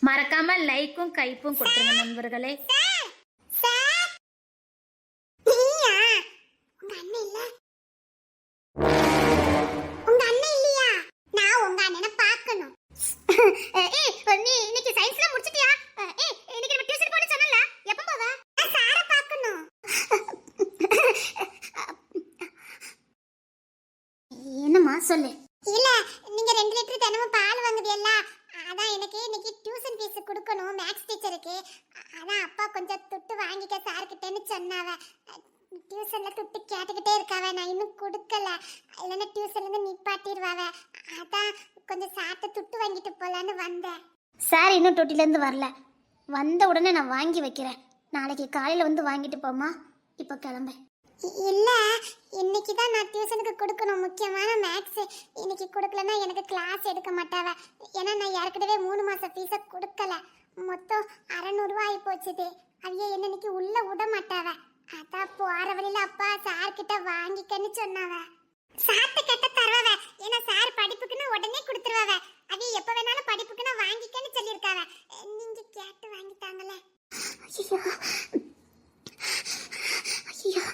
மறக்காம லைக்கும் கைப்பும் கொடுத்துருங்க நண்பர்களே. என்னம்மா சொல்லு. இல்ல, நீங்க 2 லிட்டர் தினமும் பால் வாங்குவீல்ல, அதான் எனக்கு இன்னைக்கு டியூஷன் ஃபீஸ் கொடுக்கணும் மேக்ஸ் டீச்சருக்கு. அதான் அப்பா கொஞ்சம் துட்டு வாங்கிக்க சார் கிட்டன்னு சொன்னாவ. டியூஷன்ல துட்டு கேட்டுக்கிட்டே இருக்காவ, நான் இன்னும் கொடுக்கல. இல்லைன்னா டியூஷன்ல இருந்து நிப்பாட்டிடுவாவ. அதான் கொஞ்சம் சாப்பிட்டு துட்டு வாங்கிட்டு போலான்னு வந்தேன். சார் இன்னும் தொட்டிலேருந்து வரல. வந்த உடனே நான் வாங்கி வைக்கிறேன். நாளைக்கு காலையில் வந்து வாங்கிட்டு போமா. இப்போ கிளம்பு. இல்ல, இன்னைக்கு தான் நான் டியூஷனுக்கு கொடுக்கணும் முக்கியமான மேக்ஸ். இன்னைக்கு கொடுக்கலன்னா எனக்கு கிளாஸ் எடுக்க மாட்டாவ. ஏன்னா நான் ஏற்கனவே 3 மாசம் ஃபீஸை கொடுக்கல. மொத்தம் 600 ரூபாய் ஆகி போச்சுது. அவைய என்ன இன்னைக்கு உள்ள விட மாட்டாவ. அதான் போற வழியில அப்பா சார் கிட்ட வாங்கிக்கன்னு சொன்னாவ. சார்ட்ட கேட்ட தருவாவ. ஏன்னா சார் படிப்புக்குன்னு உடனே கொடுத்துருவாவ. அவைய எப்ப வேணாலும் படிப்புக்குன்னு வாங்கிக்கன்னு சொல்லியிருக்காவ. நீங்க கேட்டு வாங்கிட்டாங்களே. ஐயோ ஐயோ,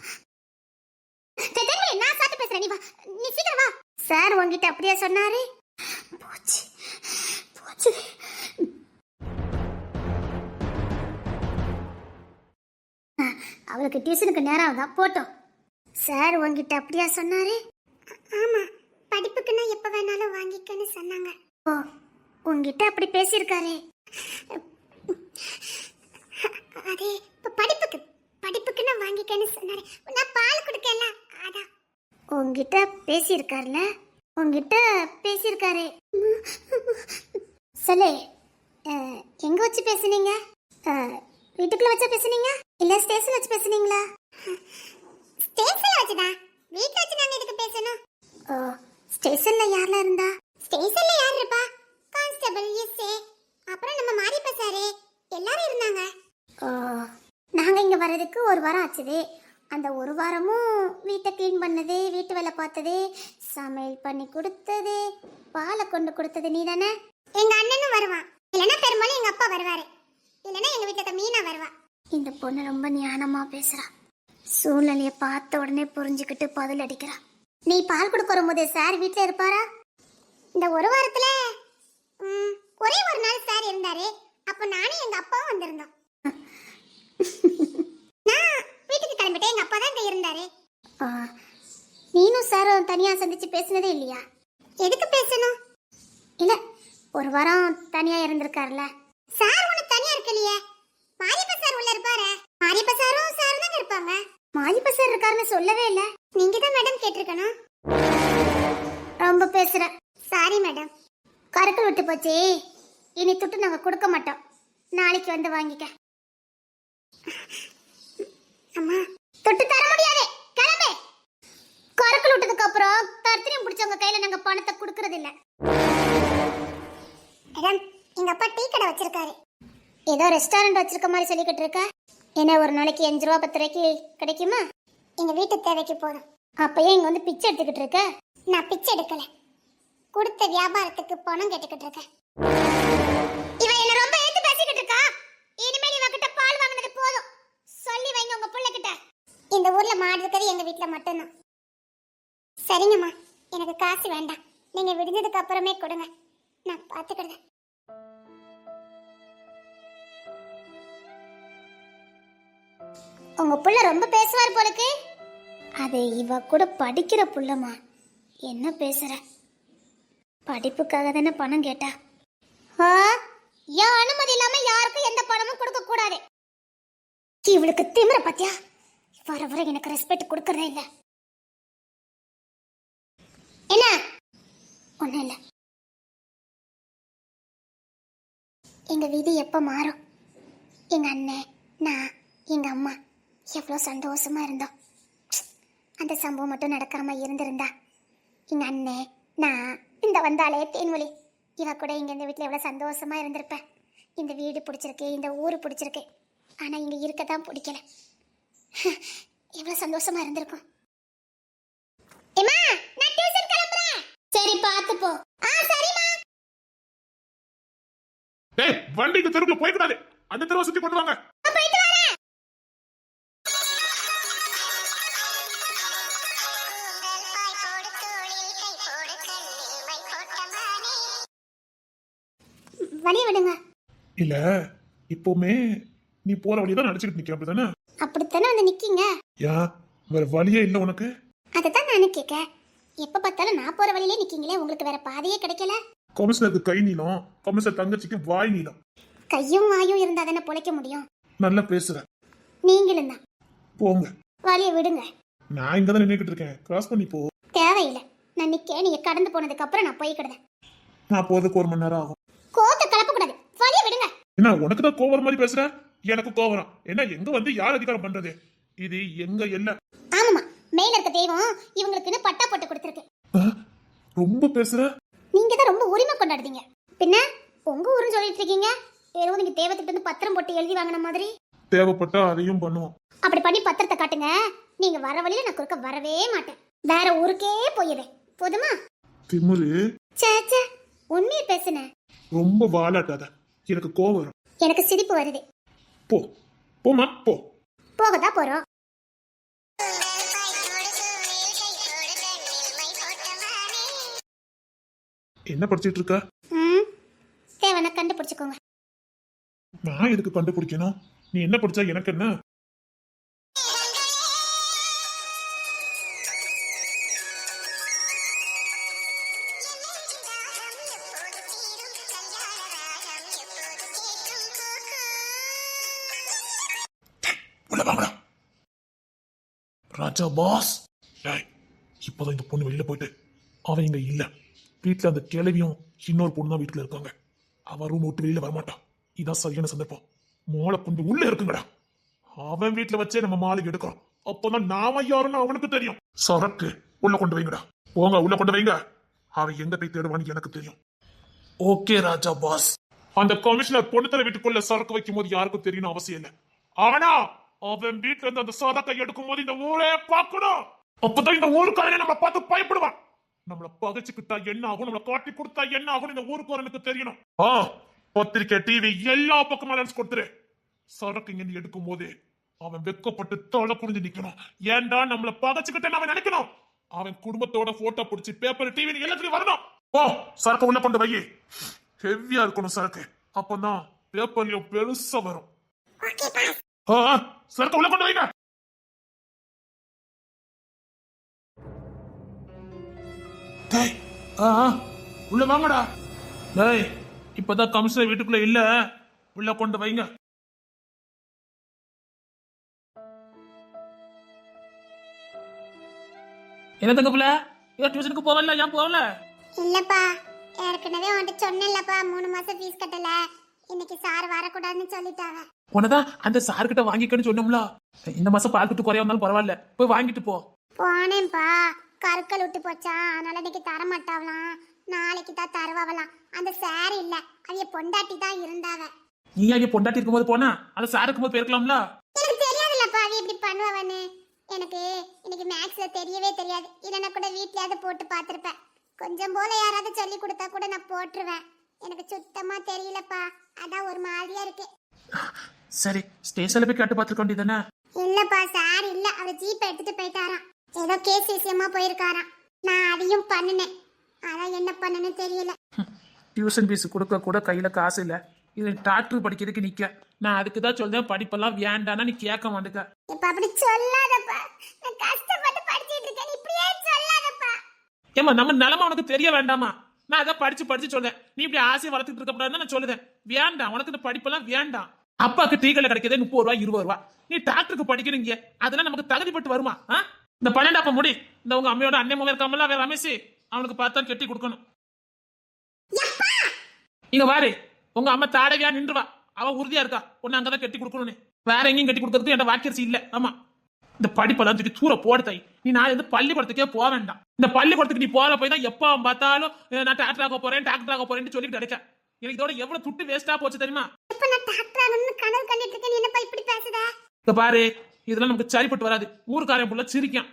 நான் சாப்பிட்டு பேசுறேன். நீ வா, நீ சீக்கிரம் வா. சார் உங்ககிட்ட அப்படியே சொன்னாரு. போச்சு போச்சு. அவளுக்கு டியூஷனுக்கு நேரம் தான் போட்டோம். சார் உங்ககிட்ட அப்படியே சொன்னாரு. ஆமா, படிப்புக்குன்னா எப்ப வேணாலும் வாங்கிக்கன்னு சொன்னாங்க. ஓ, உங்ககிட்ட அப்படி பேசியிருக்காரு. அதே படிப்புக்குன்னா வாங்கிக்கன்னு சொன்னாரு. நான் பால் கொடுக்கல. அதான் உங்ககிட்ட பேசியிருக்காருல. உங்ககிட்ட பேசியிருக்காரு. சொல்லு, எங்க வச்சு பேசுனீங்க? வீட்டுக்குள்ள வச்சா பேசுனீங்க இல்ல ஸ்டேஷன் வச்சு பேசுனீங்களா? ஸ்டேஷன்ல வச்சுதான். வீட்ல வச்சு நாங்க எதுக்கு பேசணும்? ஓ, ஸ்டேஷன்ல யாரெல்லாம் இருந்தா? ஸ்டேஷன்ல யார் இருப்பா? கான்ஸ்டபிள், எஸ்ஏ, அப்புறம் நம்ம மாரியப்ப சார் எல்லாரும் இருந்தாங்க. ஓ, நாங்க இங்க வர்றதுக்கு 1 வாரம் ஆச்சுது. அந்த 1 வாரமும் வீட்டை க்ளீன் பண்ணது, வீட்டு வேலை பார்த்தது, சமையல் பண்ணி கொடுத்தது, பாலை கொண்டு கொடுத்தது நீ தானே? எங்க அண்ணனும் வருவான். இல்லைன்னா பெரும்பாலும் எங்க அப்பா வருவாரு. இல்லைன்னா எங்க வீட்டுல மீனா வருவா. இந்த பொண்ணு ரொம்ப ஞானமா பேசுறா. சூழ்நிலைய பார்த்த உடனே புரிஞ்சுக்கிட்டு பதில் அடிக்கிறா. நீ பால் கொடுக்க வரும்போது சார் வீட்டுல இருப்பாரா? இந்த 1 வாரத்துல ஒரே ஒரு நாள் சார் இருந்தாரு. அப்ப நானும் எங்க அப்பாவும் வந்திருந்தோம். நான் வீட்டுக்கு கிளம்பிட்டேன். எங்க அப்பா தான் இங்க இருந்தாரு. நீனும் சாரும் தனியா சந்திச்சு பேசினதே இல்லையா? எதுக்கு பேசணும்? இல்ல, 1 வாரம் தனியா இருந்திருக்காருல. சார் ஒண்ணு தனியா இருக்கலையே. மாரியப்ப சார் உள்ள இருப்பாரு. மாரியப்ப சாரும் சார் தான் இருப்பாங்க. மாரியப்ப சார் இருக்காருன்னு சொல்லவே இல்ல. நீங்க தான் மேடம் கேட்டிருக்கணும். ரொம்ப பேசுற. Sorry madam. கருக்கள் விட்டு போச்சு. இனி துட்டு நாங்க கொடுக்க மாட்டோம். நாளைக்கு வந்து வாங்கிக்க. அம்மா, துட்டு தர முடியாது. கிளம்பு. கருக்கள் விட்டதுக்கு அப்புறம் தர்த்திரியம் பிடிச்சவங்க கையில நாங்க பணத்தை கொடுக்கறது இல்ல. மேடம், எங்க அப்பா டீ கடை வச்சிருக்காரு. ஏதோ ரெஸ்டாரண்ட் வச்சிருக்க மாதிரி சொல்லிக்கிட்டு இருக்க. என்ன ஒரு நாளைக்கு 5 ரூபா 10 ரூபாய்க்கு கிடைக்குமா? எங்க வீட்டு தேவைக்கு போதும். அப்பயே இங்க வந்து பிச்சை எடுத்துக்கிட்டு இருக்க? நான் பிச்சை எடுக்கல. கொடுத்த வியாபாரத்துக்கு பணம் கேட்டுக்கிட்டு இருக்கேன். இவ என்ன ரொம்ப ஏத்து பேசிக்கிட்டு இருக்கா. இனிமேல் இவ கிட்ட பால் வாங்குனது போதும். சொல்லி வைங்க உங்க புள்ள கிட்ட. இந்த ஊர்ல மாடு இருக்கிறது எங்க வீட்டுல மட்டும்தான். சரிங்கம்மா, எனக்கு காசு வேண்டாம். நீங்க விடுஞ்சதுக்கு அப்புறமே கொடுங்க, நான் பாத்துக்கிறேன். உங்க புள்ள ரொம்ப பேசுவார் போலுக்கு. அது இவ கூட படிக்கிற புள்ளமா. என்ன பேசுற? படிப்புக்காக தானே பணம் கேட்டா. என் அனுமதி இல்லாம யாருக்கும் எந்த பணமும் கொடுக்க கூடாது. இவளுக்கு திமிர பத்தியா? வர வர எனக்கு ரெஸ்பெக்ட் கொடுக்கறதே இல்ல. என்ன? ஒண்ணும் இல்ல. எங்க வீதி எப்ப மாறும்? எங்க அண்ணன், நான், எங்க அம்மா எவ்வளவு சந்தோஷமா இருந்தோம். அந்த சம்பவம் மட்டும் நடக்காம இருந்திருந்தா எங்க அண்ணன், நான், இந்த வந்தாலே தேன்மொழி இவ கூட இங்க இந்த வீட்டுல எவ்வளவு சந்தோஷமா இருந்திருப்பேன். இந்த வீடு பிடிச்சிருக்கு, இந்த ஊரு பிடிச்சிருக்கு. ஆனா இங்க இருக்கதான் பிடிக்கல. எவ்வளவு சந்தோஷமா இருந்திருக்கும். நான் டியூஷன் கிளம்புறேன். சரி, பாத்து போ. சரிம்மா. டேய் வண்டி இந்த தெருவுல போய்க்கூடாது. அந்த தெருவை சுத்தி கொண்டு வாங்க. வழிய விடுங்க. இல்ல இப்பவுமே நீ போற வழியதான் நினைச்சுக்கிட்டு நிக்க அப்படிதானே? அப்படித்தானே வந்து நிக்கீங்க. ஏன் வேற வழியே இல்ல உனக்கு? அதைத்தான் நானும் கேட்க. எப்ப பார்த்தாலும் நான் போற வழியிலே நிக்கீங்களே, உங்களுக்கு வேற பாதையே கிடைக்கல? கமிஷனருக்கு கை நீளம், கமிஷனர் தங்கச்சிக்கு வாய் நீளம். கையும் வாயும் இருந்தா தானே பொழைக்க முடியும். நல்லா பேசுற. நீங்களும் தான். போங்க. வழிய விடுங்க. நான் இங்கதான் நின்னுக்கிட்டு இருக்கேன். கிராஸ் பண்ணி போ. தேவையில்லை. நான் நிக்க, நீங்க கடந்து போனதுக்கு அப்புறம் நான் போய்க்கிடுதேன். நான் போறதுக்கு 1 மணி நேரம் ஆகும். கோத்த கலப்ப கூடாது. வழிய விடுங்க. என்ன உனக்கு தான் கோவம் மாதிரி பேசுற? எனக்கு கோவம். என்ன எங்க வந்து யார் அதிகாரம் பண்றது? இது எங்க என்ன? ஆமாமா, மேல இருக்க தெய்வம் இவங்களுக்குன்னு பட்டா போட்டு கொடுத்துருக்கு. ரொம்ப பேசுற. நீங்க தான் ரொம்ப உரிமை கொண்டாடுறீங்க. பின்ன உங்க ஊருன்னு சொல்லிட்டு இருக்கீங்க. ஏதோ நீங்க தேவத்திட்ட இருந்து பத்திரம் போட்டு எழுதி வாங்கின மாதிரி. தேவைப்பட்டா அதையும் பண்ணுவோம். அப்படி பண்ணி பத்திரத்தை காட்டுங்க. நீங்க வர வழியில நான் குறுக்க வரவே மாட்டேன். வேற ஊருக்கே போயிடுறேன். போதுமா? திமுரு. சே சே, உண்மையை பேசுனேன். ரொம்ப வாலாட்டாத. எனக்கு கோவம் வரும். எனக்கு சிரிப்பு வருது. போ போமா போ. போகதான் போறோம். என்ன படிச்சிட்டு இருக்க? தேவனை கண்டுபிடிச்சுக்கோங்க. நான் எதுக்கு கண்டுபிடிக்கணும்? நீ என்ன படிச்சா எனக்கு என்ன? உள்ள வாங்கடா. ராஜா பாஸ். இப்பதான் இந்த பொண்ணு வெளியில போயிட்டு அவன் இங்க இல்ல. வீட்டுல அந்த கிழவியும் இன்னொரு பொண்ணு தான் வீட்டுல இருக்காங்க. அவன் ரூம் விட்டு வெளியில வரமாட்டான். இதான் சரியான சந்தர்ப்பம். மோளை கொண்டு உள்ள இருக்குங்கடா. அவன் வீட்டுல வச்சே நம்ம மாளிகை எடுக்கிறோம். அப்பதான் நாம யாருன்னு அவனுக்கு தெரியும். சரக்கு உள்ள கொண்டு வைங்கடா. போங்க உள்ள கொண்டு வைங்க. அவன் எங்க போய் தேடுவான்னு எனக்கு தெரியும். ஓகே ராஜா பாஸ். அந்த கமிஷனர் பொண்ணுத்தலை வீட்டுக்குள்ள சரக்கு வைக்கும் போது யாருக்கும் தெரியணும் அவசியம் இல்லை. ஆனா அவன் வீட்டுல இருந்து அந்த சரக்கை எடுக்கும் போது இந்த ஊரே பார்க்கணும். அப்பதான் இந்த ஊருக்காரனே நம்ம பார்த்து பயப்படுவான். நம்மள பகைச்சுக்கிட்டா என்ன ஆகும், நம்மள காட்டி கொடுத்தா என்ன ஆகும் இந்த ஊருக்காரனுக்கு தெரியணும். பத்திரிக்கை டிவி எல்லா பக்கமும் அலர்ஸ் கொடுத்துரு. சரக்கு இங்க எடுக்கும் போது அவன் வெக்கப்பட்டு தலை புரிஞ்சு நிக்கணும். ஏன்டா நம்மள பகைச்சுக்கிட்டேன்னு அவன் நினைக்கணும். அவன் குடும்பத்தோட போட்டோ பிடிச்சி பேப்பர் டிவி எல்லாத்துலயும் வரணும். சரக்கு உள்ள கொண்டு வை. ஹெவியா இருக்கணும் சரக்கு. அப்பதான் பேப்பர்லயும் பெருசா வரும். சரக்கு உள்ள கொண்டு வைங்க. உள்ள வாங்கடா. டேய் இப்பதான் கமிஷனர் வீட்டுக்குள்ள இல்ல. உள்ள கொண்டு வைங்க. என்ன தங்கப்புல டியூஷனுக்கு போவல? ஏன் போவல? இல்லப்பா, ஏற்கனவே வந்துட்டு சொன்னேன்லப்பா 3 மாசம் ஃபீஸ் கட்டல. இன்னைக்கு சார் வரக்கூடாதுன்னு சொல்லிட்டாங்க. உனதான் அந்த சார் கிட்ட வாங்கிக்கன்னு சொன்னோம்ல. இந்த மாசம் பால் குட்டு குறையா இருந்தாலும் பரவாயில்ல, போய் வாங்கிட்டு போ. போனேன்ப்பா, கற்கள் விட்டு போச்சா, அதனால இன்னைக்கு தர மாட்டாவலாம். நாளைக்கு தான் தருவாவலாம். அந்த சார் இல்ல, அவைய பொண்டாட்டி தான் இருந்தாவ. நீ அவைய பொண்டாட்டி இருக்கும்போது போனா அந்த சார் இருக்கும்போது போயிருக்கலாம்ல. எனக்கு தெரியாதுல்லப்பா அவைய இப்படி பண்ணுவாவன்னு. எனக்கு இன்னைக்கு மேக்ஸ்ல தெரியவே தெரியாது. இல்லைன்னா கூட வீட்லயாவது போட்டு பார்த்திருப்பேன். கொஞ்சம் போல யாராவது சொல்லி கொடுத்தா கூட நான் போட்டுருவேன். எனக்கு சுத்தமா தெரியலப்பா, அதான் ஒரு மாதிரியா இருக்கு. சரி ஸ்டேஷன்ல போய் கேட்டு பார்த்துக்க வேண்டியதானே? இல்லப்பா சார் இல்ல, அவர் ஜீப் எடுத்துட்டு போயிட்டாராம். ஏதோ கேஸ் விஷயமா போயிருக்காராம். நான் அதையும் பண்ணினேன். அதான் என்ன பண்ணனு தெரியல. டியூஷன் ஃபீஸ் கொடுக்க கூட கையில காசு இல்ல. இது டாக்டர் படிக்கிறதுக்கு நிக்க. நான் அதுக்கு தான் சொல்றேன் படிப்பெல்லாம் வேண்டானா நீ கேட்க மாட்டேங்க. இப்ப அப்படி சொல்லாதப்பா, நான் கஷ்டப்பட்டு படிச்சிட்டு இருக்கேன். இப்படியே சொல்லாதப்பா. ஏமா நம்ம நிலைமை உனக்கு தெரிய வேண்டாமா? நான் அதான் படிச்சு சொல்றேன். நீ இப்படி ஆசையை வளர்த்துட்டு இருக்க கூடாதுன்னு நான் சொல்லுதேன். வேண்டாம், உனக்கு இந்த படிப்பெல்லாம் வேண்டாம். அப்பாக்கு டீ கடையில் கிடைக்கிறதே 30 ரூபா 20 ரூபா. நீ டாக்டருக்கு படிக்கிறீங்க, அதெல்லாம் நமக்கு தகுதிப்பட்டு வருமா? இந்த 12 முடி இந்த உங்க அம்மையோட அண்ணன் மூலம் இருக்காமல அவன் ரமேஷ், அவனுக்கு பார்த்தா கெட்டி கொடுக்கணும். இங்க பாரு, உங்க அம்மா தாடவியா நின்றுவா. அவ உறுதியா இருக்கா உன்னை அங்கதான் கட்டி கொடுக்கணும்னு. வேற எங்கேயும் கட்டி கொடுக்கறதுக்கு என் வாக்கியரிசி இல்ல. ஆமா, இந்த படிப்பெல்லாம் தூக்கி தூர போடுதாய். நீ நாளை வந்து பள்ளிக்கூடத்துக்கே போக வேண்டாம். இந்த பள்ளிக்கூடத்துக்கு நீ போற போய் தான் எப்ப பார்த்தாலும் நான் டாக்டர் ஆக போறேன்னு சொல்லிட்டு கிடைக்க. எனக்கு இதோட எவ்வளவு துட்டு வேஸ்டா போச்சு தெரியுமா? இப்ப நான் டாக்டர் ஆகணும்னு கனவு கண்டிட்டு இருக்கேன். நீ என்னப்பா இப்படி பேசுற? இங்க பாரு, இதெல்லாம் நமக்கு சரிப்பட்டு வராது. ஊருக்காரன் புள்ள சிரிக்கான்.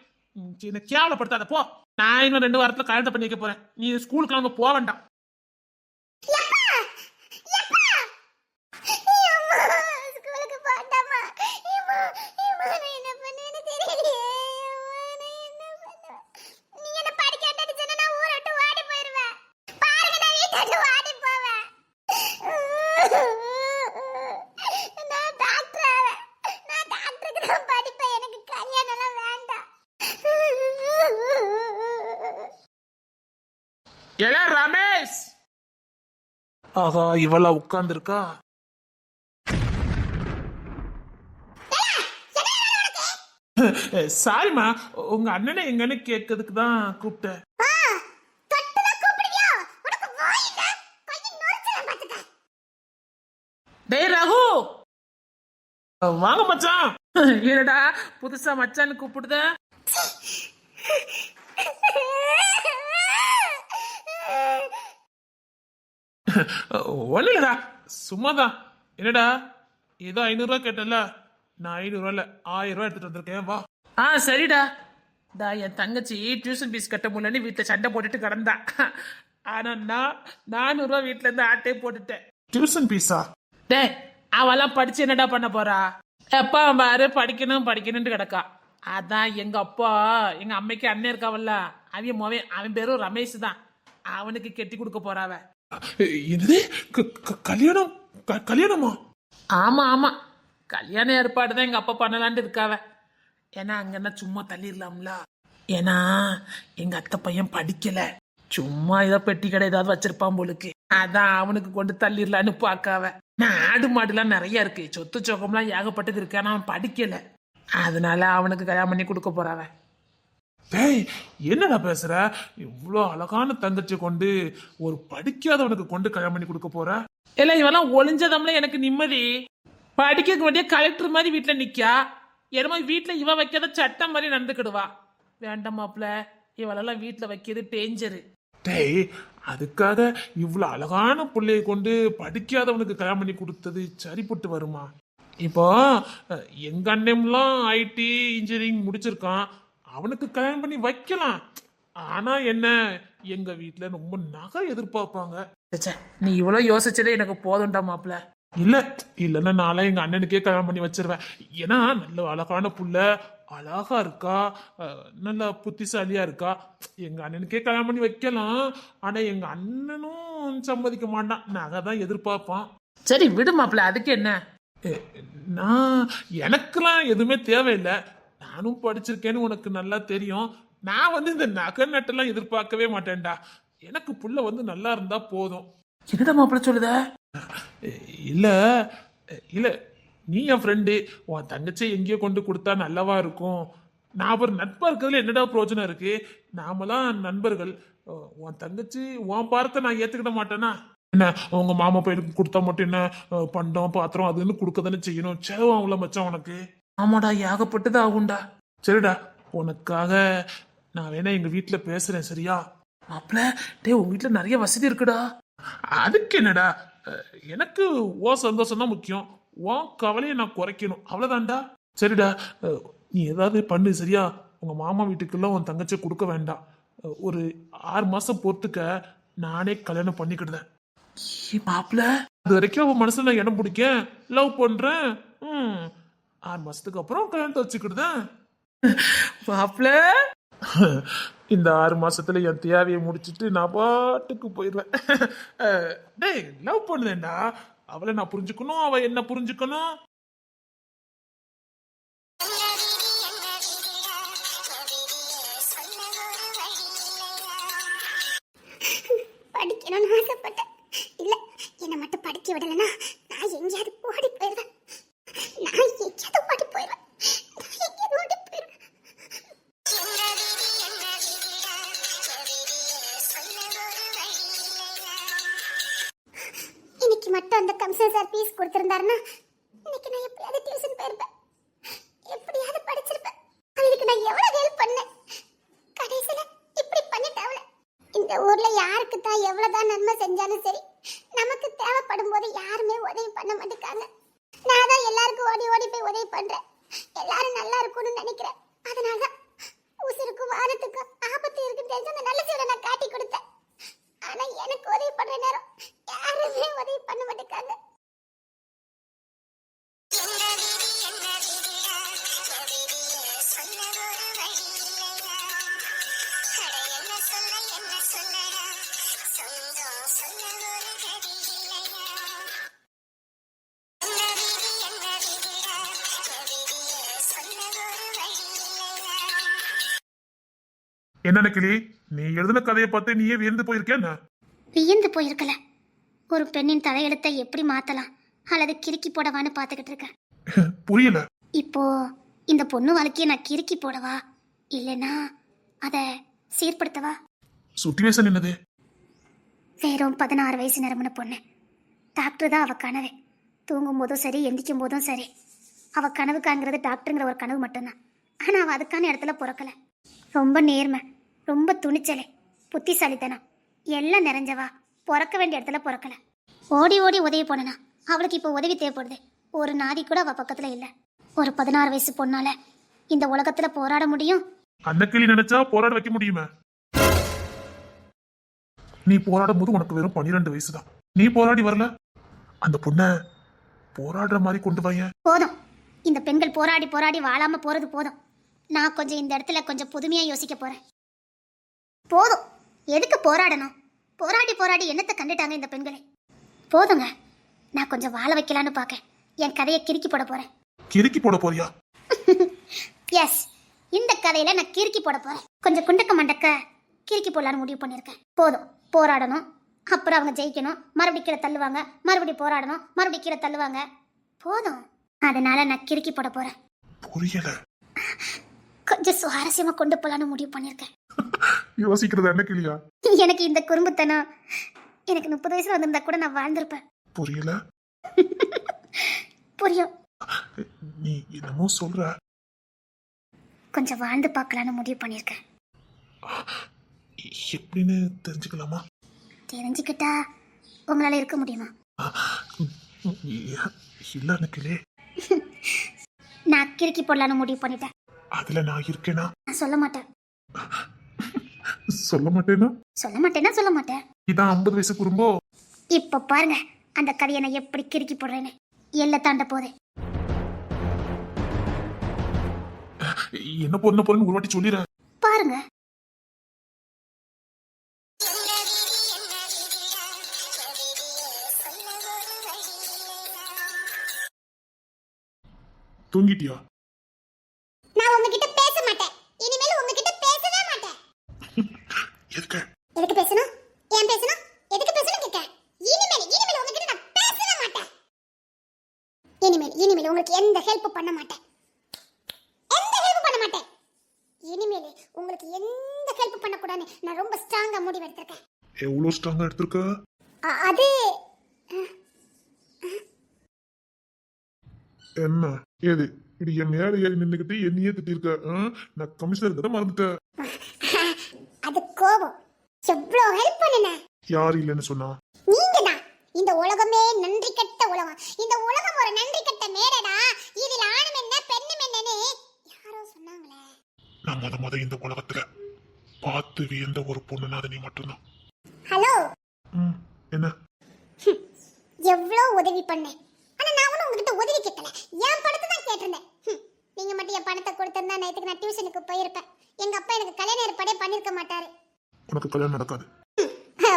கேவலப்படுத்தாத போ. நான் இன்னும் 2 வாரத்துல கல்யாணம் பண்ணி வைக்க போறேன். நீ ஸ்கூலுக்கு அவங்க போக வேண்டாம். ஏல ரமேஷ். ஆகா, இவளா உட்கார்ந்துருக்கா? சாரிம்மா, உங்க அண்ணனை எங்கன்னு கேட்கறதுக்கு தான் கூப்பிட்டேன். டேய் ரகு, வாங்க மச்சான். என்னடா புதுசா மச்சான்னு கூப்பிடுத? ஒண்ணு இல்லடா, சும்மாதான். என்னடா ஏதோ 500 கேட்டல, நான் 500 இல்ல 1000 எடுத்துட்டு வந்திருக்கேன், வா. சரிடா. என் தங்கச்சி டியூஷன் ஃபீஸ் கட்ட முடியலன்னு வீட்டுல சண்டை போட்டுட்டு கிடந்தா. ஆனா நான் 400 வீட்டுல இருந்து ஆட்டே போட்டுட்டேன். டியூஷன் ஃபீஸா? டேய், அவெல்லாம் படிச்சு என்னடா பண்ண போறா? எப்பா பாரு படிக்கணும் படிக்கணும்னு கிடக்கா. அதான் எங்க அப்பா எங்க அம்மைக்கு அண்ணன் இருக்காவல்ல, அவன் பேரும் ரமேஷ் தான். அவனுக்கு கெட்டி கொடுக்க போறாவ. என்னது கல்யாணம்? கல்யாணமா? ஆமா ஆமா, கல்யாண ஏற்பாடு தான் எங்க அப்பா பண்ணலான்ட்டு இருக்காவ. ஏன்னா அங்கன்னா சும்மா தள்ளிடலாம்ல. ஏன்னா எங்க அத்தை பையன் படிக்கல, சும்மா ஏதோ பெட்டி கடை ஏதாவது வச்சிருப்பான் போலுக்கு. அதான் அவனுக்கு கொண்டு தள்ளிடலான்னு பாக்காவ. நான் ஆடு மாடுலாம் நிறைய இருக்கு, சொத்து சொக்கம்லாம் ஏகப்பட்டது இருக்கு. ஆனா அவன் படிக்கல, அதனால அவனுக்கு கல்யாணம் பண்ணி கொடுக்க போறாவ. டேய், என்னடா பேசுற? இவ்வளோ அழகான தங்கச்சி கொண்டு ஒரு படிக்காதவனுக்கு கொண்டு கல்யாணம் பண்ணி கொடுக்க போற? இல்ல, இவெல்லாம் ஒளிஞ்சதம்ல எனக்கு நிம்மதி. படிக்க வேண்டிய கலெக்டர் மாதிரி வீட்டுல நிக்கா, என்னமோ வீட்டுல இவ வைக்காத சட்டம் மாதிரி நடந்துக்கிடுவா. வேண்டாமாப்ல, இவளெல்லாம் வீட்டுல வைக்கிறது டேஞ்சரு. டேய், அதுக்காக இவ்வளவு அழகான பிள்ளைய கொண்டு படிக்காதவனுக்கு கல்யாணம் பண்ணி கொடுத்தது சரிப்பட்டு வருமா? இப்போ எங்க அண்ணன்லாம் ஐடி இன்ஜினியரிங் முடிச்சிருக்கான், அவனுக்கு கல்யாணம் பண்ணி வைக்கலாம். ஆனா என்ன, எங்க வீட்டுல ரொம்ப நகை எதிர்பார்ப்பாங்க. நீ இவ்வளவு யோசிச்சதே எனக்கு போதும்டா மாப்ள. இல்லன்னா நாளை எங்க அண்ணனுக்கே கல்யாணம் பண்ணி வச்சிருவேன். ஏன்னா நல்ல அழகான புள்ள, அழகா இருக்கா, நல்ல புத்திசாலியா இருக்கா. எங்க அண்ணனுக்கே கல்யாணம் பண்ணி வைக்கலாம். ஆனா எங்க அண்ணனும் சம்மதிக்க மாட்டான், நகை தான் எதிர்பார்ப்பான். சரி விடு மாப்ள, அதுக்கு என்ன? நான் எனக்கெல்லாம் எதுவுமே தேவையில்லை, நானும் படிச்சிருக்கேன்னு உனக்கு நல்லா தெரியும். நான் இந்த நகை நட்டெல்லாம் எதிர்பார்க்கவே மாட்டேன்டா. எனக்கு புள்ள நல்லா இருந்தா போதும். என்னடா மாப்பிள்ள சொல்லுத? இல்ல இல்ல, நீ என் ஃப்ரெண்டு, உன் தங்கச்சி எங்கேயோ கொண்டு கொடுத்தா நல்லவா இருக்கும். நான் ஒரு நட்பா இருக்கிறதுல என்னடா பிரயோஜனம் இருக்கு? நாமெல்லாம் நண்பர்கள். உன் தங்கச்சி உன் பார்த்த நான் ஏத்துக்கிட மாட்டேனா? என்ன உங்க மாமா பையனுக்கு கொடுத்தா மட்டும் என்ன பண்டம் பாத்திரம் அதுன்னு கொடுக்க தானே செய்யணும். செலவாகும்ல மச்சான் உனக்கு. ஆமாடா, ஏகப்பட்டது ஆகும்டா. சரிடா, உனக்காக நான் வேணா எங்க வீட்டுல பேசுறேன், சரியா? மாப்பிள்ள, டேய் உங்க வீட்டுல நிறைய வசதி இருக்குடா. அதுக்கு என்னடா, எனக்கு ஓ சந்தோஷம் தான் முக்கியம். உன் கவலையை நான் குறைக்கணும், அவ்வளவுதான்டா. சரிடா, நீ ஏதாவது பண்ணு, சரியா? உங்க மாமா வீட்டுக்கெல்லாம் உன் தங்கச்சி கொடுக்க வேண்டாம். ஒரு 6 மாசம் பொறுத்துக்க, நானே கல்யாணம் பண்ணிக்கிடுதேன். மாப்பிள்ள, அது வரைக்கும் அவன் மனசுல நான் இடம் பிடிக்க லவ் பண்றேன். 6 மாசத்துக்கு அப்புறம் கல்யாணத்தை வச்சுக்கிடுதேன். மாப்பிள்ள, இந்த 6 மாசத்துல என் தேவையை முடிச்சிட்டு நான் பாட்டுக்கு போயிடுவேன். டேய், லவ் பண்ணுதேன்டா, அவளை நான் புரிஞ்சுக்கணும், அவ என்ன புரிஞ்சுக்கணும். படிக்கணும்னு ஆசைப்பட்டேன். இல்ல, என்னை மட்டும் படிக்க விடலன்னா நான் எங்கேயாவது ஓடி போயிடுவேன். இன்னைக்கு மட்டும் அந்த கம்சன் சார் பீஸ் கொடுத்திருந்தாருன்னா இன்னைக்கு நான் எப்படியாவது டியூஷன் போயிருப்பேன், எப்படியாவது படிச்சிருப்பேன். அவளுக்கு நான் எவ்வளவு ஹெல்ப் பண்ணேன், கடைசியில இப்படி பண்ணிட்டாவல. இந்த ஊர்ல யாருக்கு தான் எவ்வளவுதான் நன்மை செஞ்சாலும் சரி, நமக்கு தேவைப்படும் போது யாருமே உதவி பண்ண மாட்டேங்காங்க. நான் தான் எல்லாருக்கும் ஓடி ஓடி போய் உதவி பண்றேன், எல்லாரும் நல்லா இருக்கும்னு நினைக்கிறேன். அதனாலதான் உசுருக்கும் வானத்துக்கும் ஆபத்து இருக்குன்னு தெரிஞ்சு அந்த நல்ல சீரை நான் காட்டி கொடுத்தேன். ஆனா எனக்கு உதவி பண்ற நேரம் யாருமே உதவி பண்ண மாட்டேங்காங்க. என்ன கிளி, நீ எழுதின கதையை பார்த்து நீயே வியந்து போயிருக்கேன். வியந்து போயிருக்கல, ஒரு பெண்ணின் தலையெழுத்தை எப்படி மாத்தலாம் அல்லது கிறுக்கி போடவான்னு பார்த்துக்கிட்டு இருக்கேன். புரியல. இப்போ இந்த பொண்ணு வாழ்க்கையை நான் கிறுக்கி போடவா இல்லைன்னா அதை சீர்படுத்தவா? சுச்சுவேஷன் என்னது? வெறும் 16 வயசு நிரம்பின பொண்ணு. டாக்டர் தான் அவ கனவு. தூங்கும் போதும் சரி, எந்திக்கும் போதும் சரி, அவ கனவு காண்கிறது டாக்டருங்கிற ஒரு கனவு மட்டும்தான். ஆனா அவ அதுக்கான இடத்துல பிறக்கல. ரொம்ப நேர்மை, ரொம்ப துணிச்சலை, புத்திசாலித்தனம் எல்லாம் நிறைஞ்சவா பிறக்க வேண்டிய இடத்துல பிறக்கல. ஓடி ஓடி உதவி போனா அவளுக்கு இப்போ உதவி தேவைப்படுது. ஒரு நாதி கூட அவ பக்கத்துல இல்ல. ஒரு 16 வயசு பொண்ணால இந்த உலகத்துல போராட முடியும்? அந்த கிளி நினைச்சா போராட வைக்க முடியுமா? நீ போராடும் போது உனக்கு வெறும் 12 வயசுதான். நீ போராடி வரல, அந்த பொண்ண போராடுற மாதிரி கொண்டு வாங்க. போதும், இந்த பெண்கள் போராடி போராடி வாழாம போறது போதும். நான் கொஞ்சம் இந்த இடத்துல கொஞ்சம் புதுமையா யோசிக்க போறேன். போதும், எதுக்கு போராடணும்? போராடி போராடி என்னத்தை கண்டுட்டாங்க இந்த பெண்களை? போதுங்க, நான் கொஞ்சம் வாழ வைக்கலான்னு பார்க்கேன். என் கதையை கிறுக்கி போட போறேன். கிறுக்கி போட போறியா? எஸ், இந்த கதையில நான் கிறுக்கி போட போறேன். கொஞ்சம் குண்டக்க மண்டக்க கிறுக்கி போடலான்னு முடிவு பண்ணியிருக்கேன். போதும், போராடணும், அப்புறம் அவங்க ஜெயிக்கணும், மறுபடியும் கீழே தள்ளுவாங்க, மறுபடியும் போராடணும், மறுபடியும் கீழே தள்ளுவாங்க. போதும், அதனால நான் கிறுக்கி போட போறேன். புரியல. கொஞ்சம் சுவாரஸ்யமா கொண்டு போலான்னு முடிவு பண்ணியிருக்கேன். யோசிக்கிறது என்ன கிளியா? எனக்கு இந்த குறும்புத்தனம் எனக்கு 30 வயசுல வந்திருந்தா கூட நான் வாழ்ந்திருப்பேன். புரியல. புரியும். நீ என்னமோ சொல்ற. கொஞ்சம் வாழ்ந்து பார்க்கலான்னு முடிவு பண்ணியிருக்கேன். எப்படின்னு தெரிஞ்சுக்கலாமா? தெரிஞ்சுக்கிட்டா உங்களால இருக்க முடியுமா? இல்ல கிளி, நான் கிறுக்கி போடலான்னு முடிவு பண்ணிட்டேன். அதுல நான் இருக்கேனா? நான் சொல்ல மாட்டேன். சொல்ல மாட்டேனா? சொல்ல மாட்டேன்னா சொல்ல மாட்டேன். இதான் 50 வயசு குறும்போ. இப்ப பாருங்க அந்த கதையை நான் எப்படி கிறுக்கி போடுறேன்னு. எல்லை தாண்ட போதே. என்ன போறேன்னு ஒரு வாட்டி சொல்லிடுறேன் பாருங்க. தூங்கிட்டியா? நான் உங்ககிட்ட பேச மாட்டேன். இனிமேல் உங்ககிட்ட பேசவே மாட்டேன். எதுக்கு? எதுக்கு பேசணும்? ஏன் பேசணும்? எதுக்கு பேசணும் கேக்க? இனிமேல் உங்ககிட்ட நான் பேசவே மாட்டேன். இனிமேல் உங்களுக்கு எந்த ஹெல்ப் பண்ண மாட்டேன். இனிமேல் உங்களுக்கு எந்த ஹெல்ப் பண்ண கூடாதுன்னு நான் ரொம்ப ஸ்ட்ராங்கா முடிவு எடுத்திருக்கேன். எவ்வளவு ஸ்ட்ராங்கா எடுத்திருக்க? அது என்ன ஏது இது? என் மேல ஏறி நின்னுக்கிட்டு என்னையே திட்டிருக்க. நான் கமிஷனர் கிட்ட மறந்துட்டேன். அது கோபம். எவ்வளவு ஹெல்ப் பண்ணுன? யார் இல்லைன்னு சொன்னா? நீங்க தான். இந்த உலகமே நன்றி கெட்ட உலகம். இந்த உலகம் ஒரு நன்றி கெட்ட மேடடா. இதில் ஆணும் என்ன பெண்ணும் என்னன்னு யாரோ சொன்னாங்களே. நான் முத இந்த உலகத்துல பார்த்து வியந்த ஒரு பொண்ணுனா அது நீ மட்டும்தான். ஹலோ. என்ன? எவ்வளவு உதவி பண்ணேன். ஆனா நான் ஒன்னும் உங்ககிட்ட உதவி கேட்கல. என் பணத்தை தான் கேட்டிருந்தேன். நீங்க மட்டும் என் பணத்தை கொடுத்திருந்தா நேத்துக்கு நான் டியூஷனுக்கு போயிருப்பேன். எங்க அப்பா எனக்கு கல்யாண ஏற்பாடே பண்ணிருக்க மாட்டாரு. உனக்கு கல்யாணம் நடக்காது.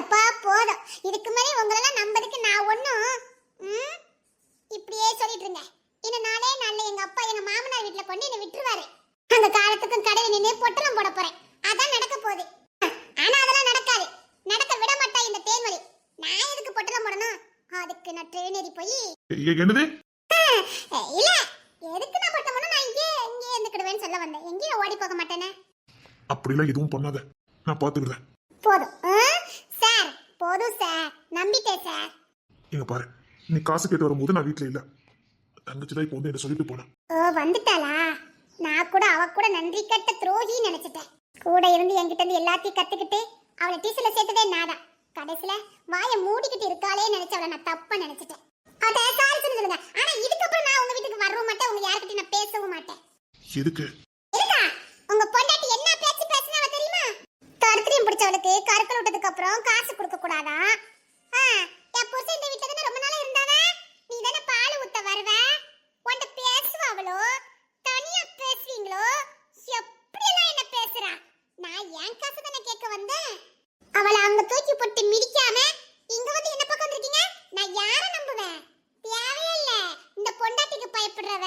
அப்பா போதும். இதுக்கு மேலே உங்களெல்லாம் நம்பதுக்கு நான் ஒன்னும் இப்படியே சொல்லிட்டு இருந்தேன். இன்னும் நாளே நாள்ல எங்க அப்பா எங்க மாமனார் வீட்டுல கொண்டு என்னை விட்டுருவாரு. அந்த காலத்துக்கும் கடையில நின்று பொட்டலம் போட போறேன். அதான் நடக்க போகுது. ஆனா அதெல்லாம் நடக்காது. நடக்க விட மாட்டா இந்த தேன்மொழி. நான் எதுக்கு பொட்டலம் போடணும்? அதுக்கு நான் ட்ரெயின் ஏறி போய் என்னது? இல்ல, எதுக்கு நான் பொட்டலம் போடணும்? நான் இங்கே இருந்துக்கிடுவேன்னு சொல்ல வந்தேன். எங்கேயும் ஓடி போக மாட்டேனே. அப்படிலாம் எதுவும் பண்ணாத, நான் பாத்துக்கிறேன். போதும் சார், போதும் சார், நம்பிட்டேன் சார். இங்க பாரு, நீ காசு கேட்டு வரும்போது நான் வீட்டுல இல்ல. தங்கச்சி தான் இப்போ வந்து என்ன சொல்லிட்டு போனேன். ஓ வந்துட்டாளா? நான் கூட அவ கூட நன்றி கட்ட துரோகின்னு நினைச்சிட்டேன். கூட இருந்து என்கிட்ட இருந்து எல்லாத்தையும் கத்துக்கிட்டு அவளை டியூஷன்ல சேர்த்ததே நாதான். கடைசியில வாயை மூடிக்கிட்டு இருக்காளே நினைச்சு அவளை நான் தப்பா நினைச்சிட்டேன். அத சாரி சொல்லுங்க. ஆனா இதுக்கப்புறம் நான் உங்க வீட்டுக்கு வரவும் மாட்டேன். உங்க யார்கிட்டயும் நான் பேசவும் மாட்டேன். எதுக்கு? இருக்கா உங்க பொண்டாட்டி என்ன பேச்சு பேசினா தெரியுமா? கருத்திரியம் பிடிச்சவளுக்கு கருக்கல் விட்டதுக்கு அப்புறம் காசு கொடுக்க கூடாதா? என் புருஷன் இந்த வீட்டுல தானே ரொம்ப நாளா இருந்தாவ. நீ தானே பால் ஊத்த வருவ. உன்கிட்ட பேசுவாவளோ தனியா பேசுவீங்களோ? எப்படியெல்லாம் என்ன பேசுறா? நான் என் காசு தானே கேட்க வந்தேன். அவளை அங்க தூக்கி போட்டு மிதிக்காம இங்க வந்து என்ன பக்கம் வந்திருக்கீங்க? நான் யார நம்புவேன்? தேவையே இல்ல இந்த பொண்டாட்டிக்கு பயப்படுறவ.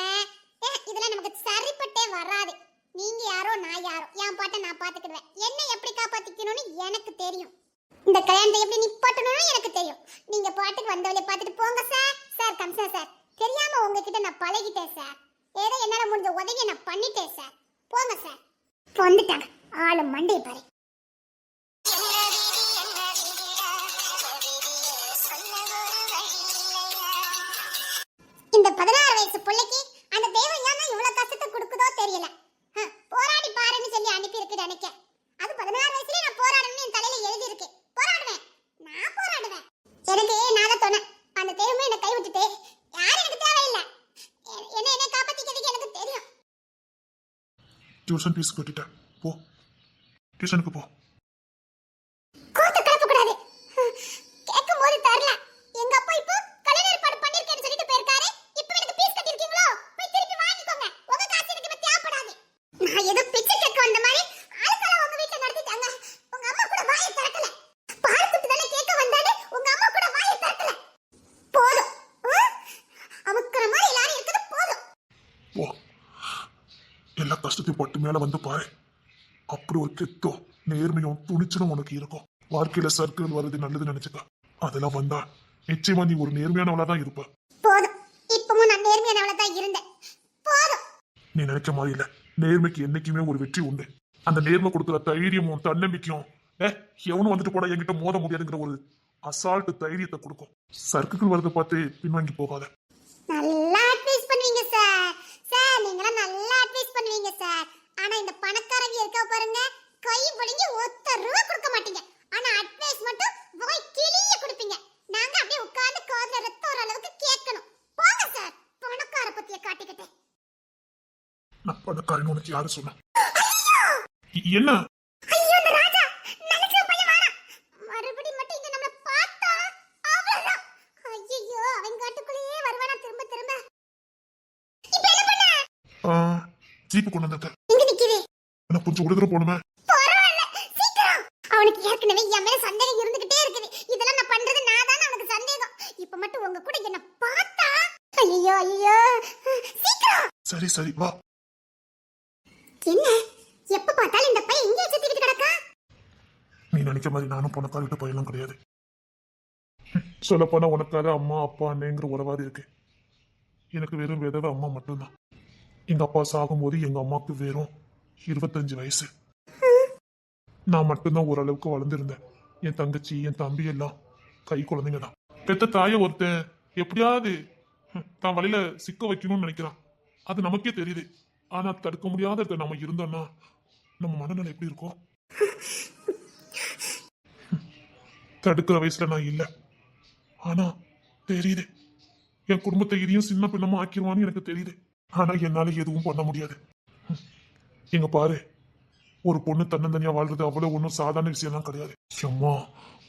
இதெல்லாம் நமக்கு சரிப்பட்டே வராது. நீங்க யாரோ நான் யாரோ, என் பாட்டை நான் பாத்துக்கிடுவேன். என்ன கல்யாணத்தை எப்படி நிப்பாட்டணும்னு எனக்கு தெரியும். நீங்க பாட்டுக்கு வந்தவளை பார்த்துட்டு போங்க சார். சார் கம்சன் சார், தெரியாம உங்ககிட்ட நான் பழகிட்டேன் சார். ஏதோ என்னால முடிஞ்ச உதவியை நான் பண்ணிட்டேன் சார். போங்க சார். வந்துட்டாங்க ஆளு மண்டையை பாரு. இந்த 16 வயசு பிள்ளைக்கு அந்த தெய்வம் ஏன் இவ்வளவு கஷ்டத்தை கொடுக்குதோ தெரியல. போராடி பாருன்னு சொல்லி அனுப்பி இருக்கு நினைக்க. அது 16 வயசுலயே நான் போராடணும்னு என் தலையில எழுதி இருக்கு. போராடுவேன், நான் போராடுவேன். எனக்கு நான் தான் சொன்னேன், அந்த தெய்வமே என்னை கை விட்டுட்டு யாரும் எனக்கு தேவையில்லை. என்ன காப்பாத்திக்கிறதுக்கு எனக்கு தெரியும். டியூஷன் ஃபீஸ் கட்டிட்டேன், போ டியூஷனுக்கு போ. கோத்த கலப்ப கூடாது. கேட்கும் போது தரல. எங்க அப்பா இப்போ கல்யாண ஏற்பாடு பண்ணிருக்கேன்னு சொல்லிட்டு போயிருக்காரு. இப்போ எனக்கு ஃபீஸ் கட்டிருக்கீங்களோ, போய் திருப்பி வாங்கிக்கோங்க. உங்க காசு எனக்கு இப்ப தேவைப்படாது. நான் ஏதோ பிச்சை கேட்க வந்த மாதிரி ஆளுக்கெல்லாம் உங்க வீட்டுல நடத்திட்டாங்க. உங்க அம்மா கூட வாயை திறக்கல. பார்த்துட்டு தானே கேட்க வந்தாரு, உங்க அம்மா கூட வாயை திறக்கல. போதும், அமுக்கிற மாதிரி எல்லாரும் இருக்குது போதும். போ, எல்லா கஷ்டத்தையும் பட்டு மேல வந்து பாரு. அப்படி ஒரு கெத்தோ நேர்மையும் துணிச்சலும் உனக்கு இருக்கும். வாழ்க்கையில சர்க்கிள் வருது நல்லது நினைச்சுக்க. அதெல்லாம் வந்தா நிச்சயமா நீ ஒரு நேர்மையானவளா தான் இருப்ப. போதும், இப்பவும் நான் நேர்மையானவளா தான் இருந்தேன். போதும். நீ நினைச்ச மாதிரி இல்ல, நேர்மைக்கு என்னைக்குமே ஒரு வெற்றி உண்டு. அந்த நேர்மை கொடுக்குற தைரியமும் தன்னம்பிக்கையும் எவனும் வந்துட்டு போட என்கிட்ட மோத முடியாதுங்கிற ஒரு அசால்ட் தைரியத்தை கொடுக்கும். சர்க்குகள் வரதை பார்த்து பின்வாங்கி போகாத. நல்லா அட்வைஸ் பண்ணுவீங்க சார். சார் நீங்களாம் நல்லா அட்வைஸ் பண்ணுவீங்க சார். ஆனா இந்த பணக்காரங்க இருக்கா பாருங்க, கை பிடிங்கி ₹1 கொடுக்க மாட்டீங்க. ஆனா அட்வைஸ் மட்டும் வாய் கிளிய கொடுப்பீங்க. நாங்க அப்படியே உட்கார்ந்து காதுல ரத்தம் வர அளவுக்கு கேட்கணும். போங்க சார், பணக்கார பத்திய காட்டிக்கிட்டு. நான் பணக்காரன் உனக்கு யாரு சொன்ன? என்ன? ஐயோ இந்த ராஜா நினைக்கிற பையன் வேணாம். மறுபடியும் மட்டும் இங்க நம்மள பார்த்தா அவ்வளவுதான். ஐயோ அவன் காட்டுக்குள்ளேயே வருவானா திரும்ப திரும்ப. இப்ப என்ன பண்ண? ஜீப்பு கொண்டு வந்திருக்க. இங்க நிக்குது. நான் கொஞ்சம் உடனே போகணுமே. பரவாயில்ல, சீக்கிரம். அவனுக்கு ஏற்கனவே என் மேல சந்தேகம் இருந்துகிட்டே இருக்குது. இதெல்லாம் நான் பண்றது நான் தான் அவனுக்கு சந்தேகம். இப்ப மட்டும் உங்க கூட என்ன பார்த்தா ஐயோ ஐயோ. சீக்கிரம். சரி சரி வா. என்ன எப்ப பார்த்தாலும் இந்த பையன் இங்கே சுத்திக்கிட்டு கிடக்கா? நீ நினைக்க மாதிரி நானும் பணக்கார விட்டு பையனும் கிடையாது. சொல்ல போனா உனக்காக அம்மா அப்பா அண்ணேங்கிற உறவாது இருக்கு. எனக்கு வெறும் விதவை அம்மா மட்டும்தான். எங்க அப்பா சாகும்போது எங்க அம்மாவுக்கு வெறும் 25 வயசு. நான் மட்டும்தான் ஓரளவுக்கு வளர்ந்துருந்தேன். என் தங்கச்சி என் தம்பி எல்லாம் கை குழந்தைங்க தான். பெத்த தாய ஒருத்தன் எப்படியாவது தான் வழியில சிக்க வைக்கணும்னு நினைக்கிறான். அது நமக்கே தெரியுது. ஆனா தடுக்க முடியாத இடத்துல நம்ம இருந்தோம்னா நம்ம மனநிலை எப்படி இருக்கும்? தடுக்கிற வயசுல நான் இல்லை. ஆனா தெரியுது, என் குடும்பத்தை இதையும் சின்ன பின்னமா ஆக்கிடுவான்னு எனக்கு தெரியுது. ஆனா என்னால எதுவும் பண்ண முடியாது. எங்க பாரு, ஒரு பொண்ணு தன்னந்தனியா வாழ்றது அவ்வளவு ஒன்றும் சாதாரண விஷயம்லாம் கிடையாது. அம்மா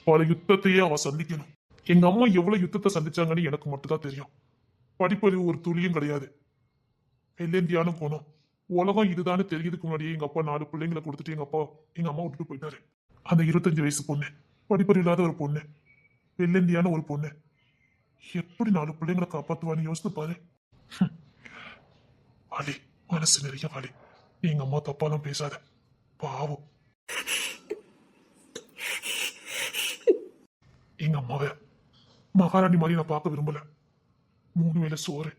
பல யுத்தத்தையே அவ சந்திக்கணும். எங்க அம்மா எவ்வளவு யுத்தத்தை சந்திச்சாங்கன்னு எனக்கு மட்டும்தான் தெரியும். படிப்பறிவு ஒரு துளியும் கிடையாது. வெள்ளேந்தியானு போனோம். உலகம் இதுதானு தெரியுதுக்கு முன்னாடியே எங்க அப்பா 4 பிள்ளைங்களை கொடுத்துட்டு எங்க அம்மா விட்டுட்டு போயிட்டாரு. அந்த 25 வயசு பொண்ணு, படிப்பறிவு இல்லாத ஒரு பொண்ணு, வெள்ளேந்தியான ஒரு பொண்ணு எப்படி 4 பிள்ளைங்களை காப்பாத்துவான்னு யோசித்து பாரு. வாலி, மனசு நிறைய வாலி. எங்க அம்மா தப்பாலாம் பேசாத, பாவம். எங்க அம்மாவை மகாராணி மாதிரி நான் பார்க்க விரும்பல. 3 வேளை சோறு,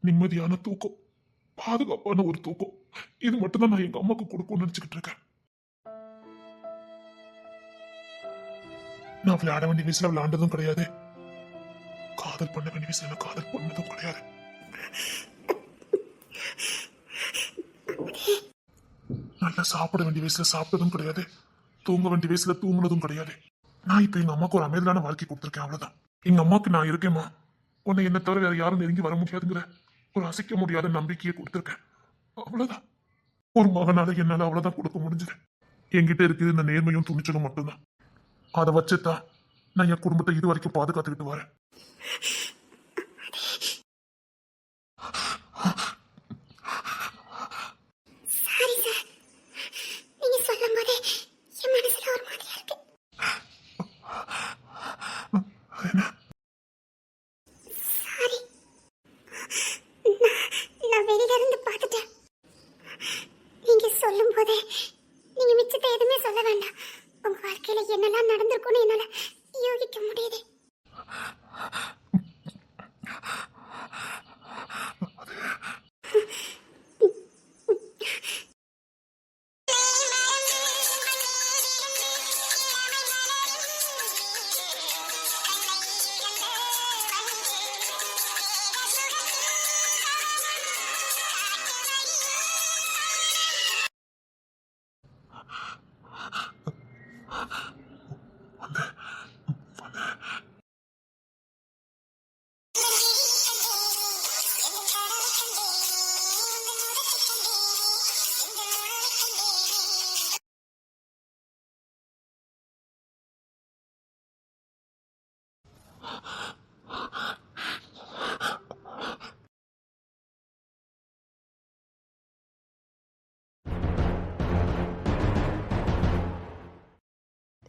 நிம்மதியான தூக்கம், பாதுகாப்பான ஒரு தூக்கம், இது மட்டும்தான் நான் எங்க அம்மாக்கு கொடுக்கணும்னு நினைச்சுக்கிட்டு இருக்கேன். நான் விளையாட வேண்டிய வயசுல விளையாண்டதும் கிடையாது. காதல் பண்ண வேண்டிய வயசுல காதல் பண்ணதும் கிடையாது. நல்லா சாப்பிட வேண்டிய வயசுல சாப்பிட்டதும் கிடையாது. தூங்க வேண்டிய வயசுல தூங்குனதும் கிடையாது. நான் இப்ப எங்க அம்மாக்கு ஒரு அமைதியான வாழ்க்கை கொடுத்துருக்கேன், அவ்வளவுதான். எங்க அம்மாக்கு நான் இருக்கேம்மா, உன்னை என்ன தவிர வேற யாரும் நெருங்கி வர முடியாதுங்கிற ஒரு அசைக்க முடியாத நம்பிக்கையை கொடுத்துருக்கேன், அவ்வளவுதான். ஒரு மகனால என்னால அவ்வளவுதான் கொடுக்க முடிஞ்சது. என்கிட்ட இருக்குது இந்த நேர்மையும் துணிச்சலும் மட்டும்தான். அதை வச்சுதான் நான் என் குடும்பத்தை இது வரைக்கும் பாதுகாத்துக்கிட்டு வரேன். சாரி சார், நீங்க சொல்லும் போதே என் மனசுல ஒரு மாதிரியா இருக்கு. சாரி, நான் வெளியில இருந்து பார்த்துட்டேன். நீங்க சொல்லும் போதே நீங்க மிச்சத்தை எதுவுமே சொல்ல வேண்டாம். உங்க வாழ்க்கையில என்னெல்லாம் நடந்திருக்கும்னு என்னால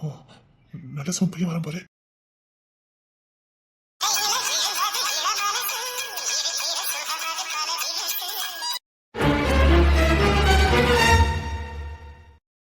ஓ, நல்ல பையன் வரான் பாரு.